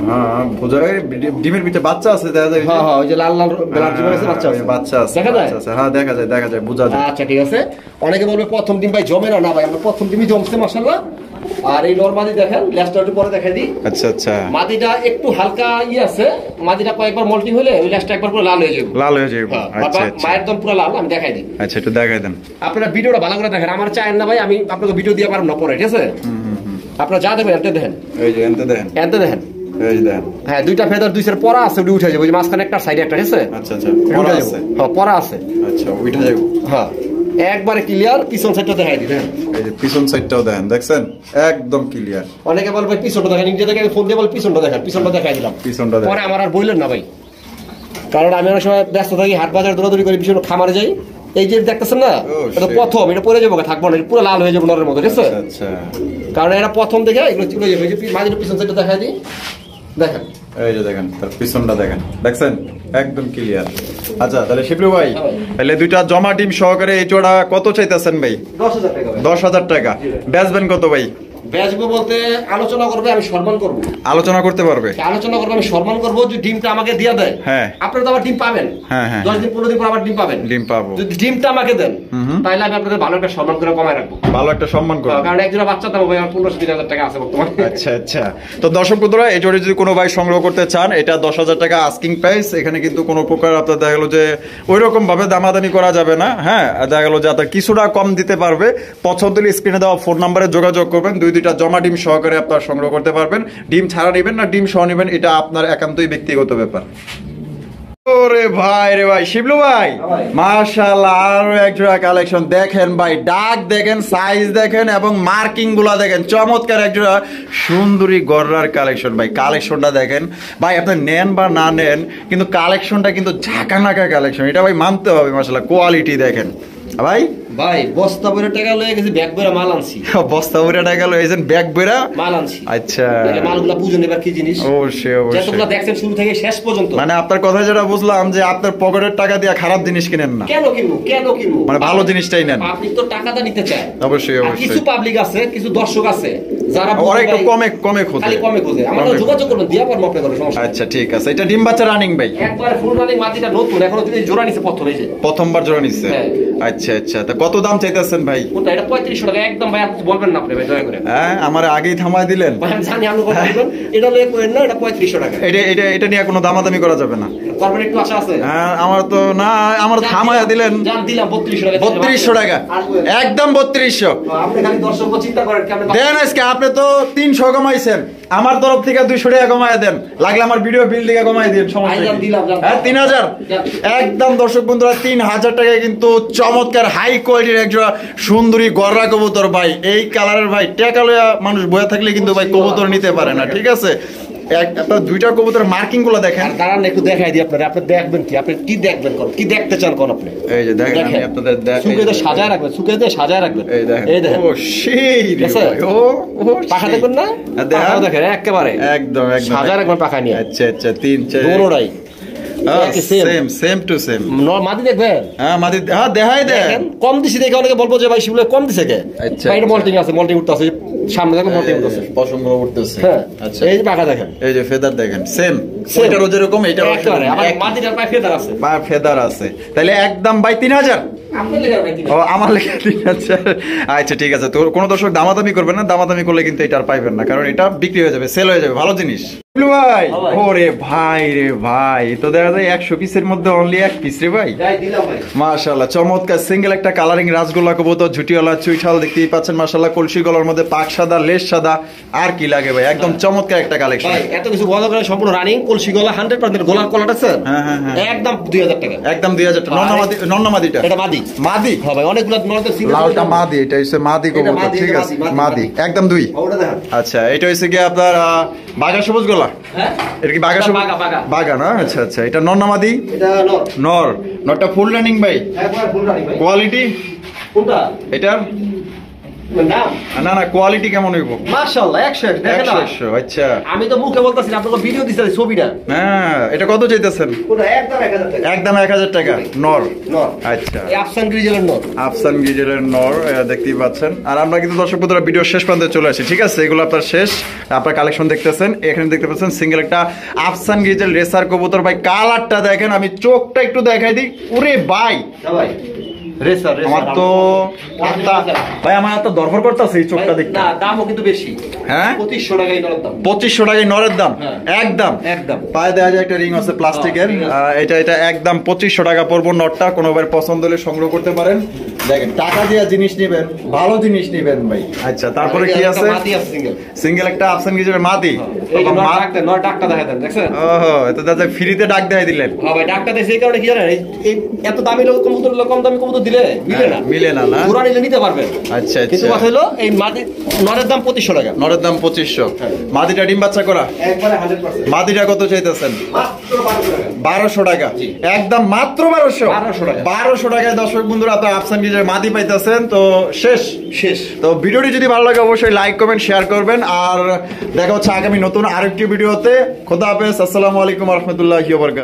হ্যাঁ, বোঝা যায় ডিমের ভিতরে বাচ্চা আছে, দেখা যায়। হ্যাঁ হ্যাঁ, ওই যে লাল লাল ব্লাড জমে গেছে, বাচ্চা আছে, বাচ্চা আছে, দেখা যায়। হ্যাঁ, দেখা যায়, বোঝা যায়। আচ্ছা, ঠিক আছে। অনেকে বলবে প্রথম ডিম ভাই জমে না, না ভাই, আমরা প্রথম ডিমই জমছে, মাশাআল্লাহ। আর এই নরমাদি দেখেন, লেজটা একটু পরে দেখাই দিই। আচ্ছা আচ্ছা, মাদিটা একটু হালকা আছে, মাদিটা কয়েকবার মল্টিং হলে ওই লেজটা একবার পুরো লাল হয়ে যাবে, লাল হয়ে যাবে। আচ্ছা আচ্ছা, মায়ের দম পুরো লাল, আমি দেখাই দিই। আচ্ছা, একটু দেখাই দেন। আপনারা ভিডিওটা ভালো করে দেখেন, আমার চাই না ভাই, আমি আপনাকে ভিডিও দিয়ে পারবো না পরে, ঠিক আছে। আপনারা যা দেবেন এতে দেখেন, এই যে এনতে দেখেন, এতে দেখেন, এই যে দেখেন। হ্যাঁ, দুইটা ফেদার দুই সাইড পরা আছে, উঠে যাবে, ওই যে মাঝখানে একটা সাইডে একটা, ঠিক আছে। আচ্ছা আচ্ছা, পড়া আছে, হ্যাঁ, পরা আছে। আচ্ছা, উঠে যাবে, হ্যাঁ, একবারে ক্লিয়ার। পিছন সাইডটা দেখাই দিই, দেখেন। এই যে পিছন সাইডটাও দেখেন, দেখছেন, একদম ক্লিয়ার। অনেকে বলবে পিছনটা দেখেন, নিজে থেকে ফোন দিয়ে বল পিছনটা দেখেন, পিছনটা দেখাই দিলাম। পিছনটা দেখেন। পরে আমার আর বললেন না ভাই, কারণ আমি অনেক সময় ব্যস্ত থাকি, হাট বাজার দৌড়াদৌড়ি করে পিছনে খামারে যাই। এই যে দেখতেছেন না, এটা প্রথম, এটা পরে যাবো, থাকবো না, পুরো লাল হয়ে যাবো নরের মতো, ঠিক আছে। আচ্ছা, কারণ এটা প্রথম দেখে এগুলো চলে যাবে। মাঝে পিছন সাইডটা দেখাই দিই, দেখেন। এই যে দেখেন, তার পিছনটা দেখেন, দেখছেন, একদম ক্লিয়ার। আচ্ছা, তাহলে শিবলু ভাই, তাহলে দুইটা জমা ডিম সহকারে এই জোড়া কত চাইতেছেন ভাই? 10,000 টাকা। 10,000 টাকা। বেচবেন কত ভাই? বেচবো বলতে আলোচনা করবে, আমি সম্মান করবো। আলোচনা করতে পারবে? আলোচনা করবে, আমি সম্মান করবো। যদি ডিমটা আমাকে দিয়ে দেয়, হ্যাঁ, আপনারা তো আবার ডিম পাবেন। হ্যাঁ হ্যাঁ, 10 দিন 15 দিন পর আবার ডিম পাবেন, ডিম পাবো। যদি ডিমটা আমাকে দেন, তাহলে আমি আপনাদের ভালো একটা সম্মান করে কমায় রাখবো, ভালো একটা সম্মান করবো। কারণ একজোড়া বাচ্চা দাম ভাই আমার 15-20,000 টাকা আছে বর্তমানে। আচ্ছা আচ্ছা, তো দর্শক বন্ধুরা, এই জোড়া যদি কোনো ভাই সংগ্রহ করতে চান, এটা 10,000 টাকা আস্কিং প্রাইস। এখানে কিন্তু কোনো প্রকার আপনার দেখা গেল যে ওই রকম ভাবে দামাদামি করা যাবে না। হ্যাঁ, দেখা গেল যে আপনার কিছুটা কম দিতে পারবে। পছন্দ হলে স্ক্রিনে দেওয়া ফোন নাম্বারে যোগাযোগ করবেন, দুইটা জমা ডিম সহকারে আপনারা সংগ্রহ করতে পারবেন। ডিম ছাড়া নেবেন না ডিম সহ নেবেন, এটা আপনার একান্তই ব্যক্তিগত ব্যাপার। ওরে ভাই রে ভাই, শিবলু ভাই, মাশাআল্লাহ, আরো এক জোড়া কালেকশন দেখেন ভাই, ডাক দেখেন, সাইজ দেখেন এবং মার্কিং গুলা দেখেন, চমৎকার এক জোড়া সুন্দরী গররার কালেকশন ভাই। কালেকশনটা দেখেন ভাই, আপনি নেন বা না নেন, কিন্তু কালেকশনটা কিন্তু ঝাঁকানাকা কালেকশন, এটা ভাই মানতে হবে। মাশাআল্লাহ, কোয়ালিটি দেখেন ভাই। ভাই বস্তা ভরে টাকা লয়ে গেছি, ব্যাগ ভরে মাল আনছি। বস্তা ভরে টাকা লয়ে গেছেন, ব্যাগ ভরে মাল আনছি। আচ্ছা, এই মালগুলা বুঝুন এবার কি জিনিস। অবশ্যই অবশ্যই, যতগুলা দেখছেন শুরু থেকে শেষ পর্যন্ত, মানে আপনার কথা যেটা বুঝলাম যে আপনার পকেটের টাকা দিয়ে খারাপ জিনিস কিনেন না। কেন কিনবো, মানে ভালো জিনিসটাই নেন। পাবলিক তো টাকাটা নিতে চায়। অবশ্যই আর অবশ্যই, কিছু পাবলিক আছে, কিছু দর্শক আছে যারা ওরা একটু কমে খোঁজে, খালি কমে খোঁজে। আমাদের যোগাযোগ করবেন, দিয়া পারবো আপনাদের, সমস্যা। আচ্ছা, ঠিক আছে। এটা ডিম বাচ্চা রানিং ভাই, একবারে ফুল রানিং, মাটিটা নতুন, এখনো যদি জোড়া নিছে প্রথম, এই যে প্রথমবার জোড়া নিচ্ছে। হ্যাঁ। আচ্ছা আচ্ছা, তা কত দাম চাইতেছেন ভাই? কোনটা? এটা 3500 টাকা একদম ভাই, আপনি বলবেন না আপনি ভাই, দয়া করে। হ্যাঁ, আমার আগেই থামায় দিলেন ভাই আমি জানি আপনি কথা বলবেন, এটা লয়ে করেন না, এটা 3500 টাকা। এটা নিয়ে কোনো দামাদামি করা যাবে না। করবেন একটু আশা আছে? হ্যাঁ, আমার তো না, আমার থামায় দিলেন। জান দিলাম 3200 টাকা। 3200 টাকা, একদম 3200। আপনি খালি দর্শক চিন্তা করেন কেমন দেন আজকে আপনি তো 300 কমাইছেন, আমার তরফ থেকে 200 টাকা কমায় দেন, লাগলে আমার ভিডিও বিল থেকে কমাই দিন, সমস্যা নেই। হ্যাঁ, 3000 একদম। দর্শক বন্ধুরা, 3000 টাকায় কিন্তু চমৎকার হাই কোয়ালিটির একজোড়া সুন্দরী গররা কবুতর ভাই। এই কালারের ভাই টাকা লইয়া মানুষ বয়ে থাকলে কিন্তু ভাই কবুতর নিতে পারে না, ঠিক আছে। আপনার দুইটা কবুতরের মার্কিং গুলো দেখেন, দাঁড়ান একটু দেখাই দিই আপনারা, আপনি দেখবেন কি, আপনি কি দেখবেন, কোন কি দেখতে চান কোন আপনি? এই যে দেখেন, আমি আপনাদের সুকেতে সাজায় রাখবেন, সুকেতে সাজায় রাখবেন। এই দেখেন, এই দেখেন, ও সেই রে ভাই, ও পাখা দেখবেন না, পাখা দেখেন একেবারে একদম সাজায় রাখবেন পাখা নিয়ে। আচ্ছা আচ্ছা, 3 4 দোনোটাই সেম টু সেম। মাদি দেখবেন? হ্যাঁ, মাদি, হ্যাঁ দেখাই দেন। কম দিছি দেখে অনেকে বলবো যে ভাই শিবলে কম দিছে কে। আচ্ছা, ভাই এটা মল্টিং আছে, মল্টিং উঠতে আছে, সামনে দেখেন মতি উঠতেছে, পশম উঠতেছে। হ্যাঁ আচ্ছা, এই যে পাকা দেখেন, এই যে ফেদার দেখেন সেম, ওইটারও যেরকম এটারও একেবারে আবার মাটিটার পায়ে ফেদার আছে, বা ফেদার আছে। তাহলে একদম ভাই 3000। আপনার লেগে ভাই ও আমার লেগে 3000। আচ্ছা ঠিক আছে, তো কোনো দর্শক দামাদামি করবেন না, দামাদামি করলে কিন্তু এটা আর পাইবেন না, কারণ এটা বিক্রি হয়ে যাবে, সেল হয়ে যাবে, ভালো জিনিস। ভাই ওরে ভাই রে ভাই, তো দেখা যায় 100 পিসের মধ্যে অনলি 1 পিস রে ভাই। যাই দিলাম ভাই, মাশাআল্লাহ চমৎকার সিঙ্গেল একটা কালারিং রাসগোল্লা কবুতর, ঝুটিওয়ালা চুইঠাল দেখতেই পাচ্ছেন মাশাআল্লাহ, কলসি গলার মধ্যে পাক সাদা, লেস সাদা, আর কি লাগে ভাই, একদম চমৎকার একটা কালেকশন ভাই এত কিছু বলা করে সম্পূর্ণ রানিং কলসি গলা 100% গোলার কলাটা স্যার, হ্যাঁ হ্যাঁ হ্যাঁ, একদম 2000 টাকা, একদম 2000 টাকা। নন্নামাদিটা এটা মাদি, মাদি, হ্যাঁ ভাই অনেকগুলো নরতে সিঙ্গেল, লালটা মাদি, এটা হচ্ছে মাদি কবুতর, মাদি, ঠিক এটা আছে মাদি, মাদি একদম 2। ওটা দেখেন, আচ্ছা এটা হচ্ছে কি আপনার বাগা সবুজ গলা, হ্যাঁ এটা কি বাগা এটা সবুজ, বাগা। বাগা না? আচ্ছা আচ্ছা, এটা নন্নামাদি, এটা নর, নর, নরটা ফুল রানিং ভাই, একবার ফুল রানিং ভাই, কোয়ালিটি কোনটা এটার নাম না না কোয়ালিটি কেমন হইব? মাশাআল্লাহ 100 দেখেন না, 100। আচ্ছা আমি তো মুখে বলতাছি না, আপনাকে ভিডিও দিছি ছবিটা, হ্যাঁ, এটা কত চাইতেছেন? ওটা একদম 1000 টাকা, একদম 1000 টাকা নর। নর, আচ্ছা, এই আফসান গ্রিজেলের নর, আফসান গিজেলের নর, দেখতেই পাচ্ছেন। আর আমরা কিন্তু দর্শক বন্ধুরা ভিডিও শেষ প্রান্তে চলে আসি, ঠিক আছে? এগুলো আপনার শেষ, আপনার কালেকশন দেখতেছেন, এখানে দেখতে পাচ্ছেন সিঙ্গেল একটা আফসান গিজেল রেসার কবুতর ভাই, কালারটা দেখেন, আমি চোখটা একটু দেখাই দিই, ওরে ভাই না ভাই রেসার আমার তো ভাই, আমার তো দরকার করতেছে এই চোখটা দেখতে। না দামও কিন্তু বেশি, হ্যাঁ 2500 টাকাই নরের দাম, 2500 টাকায় নরের দাম, হ্যাঁ। একদম একদম পায়ে দেওয়া যায় একটা রিং আছে প্লাস্টিকের, এটা এটা একদম 2500 টাকা পড়বো নটটা, কোনো ভাই পছন্দ হলে সংগ্রহ করতে পারেন। দেখেন টাকা দিয়ে জিনিস নেবেন, ভালো জিনিস নেবেন ভাই। আচ্ছা তারপরে কি আছে? মাদি আছে সিঙ্গেল, সিঙ্গেল একটা আফসান গিজের মাদি, এই নর ডাকটা দেখা দেন, দেখছেন? ওহো, এটা দাদা ফ্রিতে ডাক দেয় দিলেন। হ্যাঁ ভাই ডাকটা দেয় সেই কারণে কি জানেন, এই এত দামি লোক কবুতর কম দামি কবুতর দিলে মিলে না, মিলে না, না? পুরা নিলে নিতে পারবেন। আচ্ছা কিন্তু আচ্ছা, কথা হলো এই মাদি নরের দাম 2500 টাকা, নরের দাম 2500, মাদিটা ডিম বাচ্চা করা, একবারে 100%, মাদিটা কত চাইতেছেন? মাত্র 1200 টাকা, 1200 টাকা, জি। একদম মাত্র 1200 টাকা। 1200 টাকায় দর্শক বন্ধুরা আপনার আফসান গিজের মাদি পাইতেছেন। তো শেষ শেষ। তো ভিডিওটি যদি ভালো লাগে অবশ্যই লাইক কমেন্ট শেয়ার করবেন, আর দেখা হচ্ছে আগামী নতুন আরেকটি ভিডিওতে। খোদা হাফেজ, আসসালামু আলাইকুম ওয়া রাহমাতুল্লাহি ওয়া বারাকাতুহু।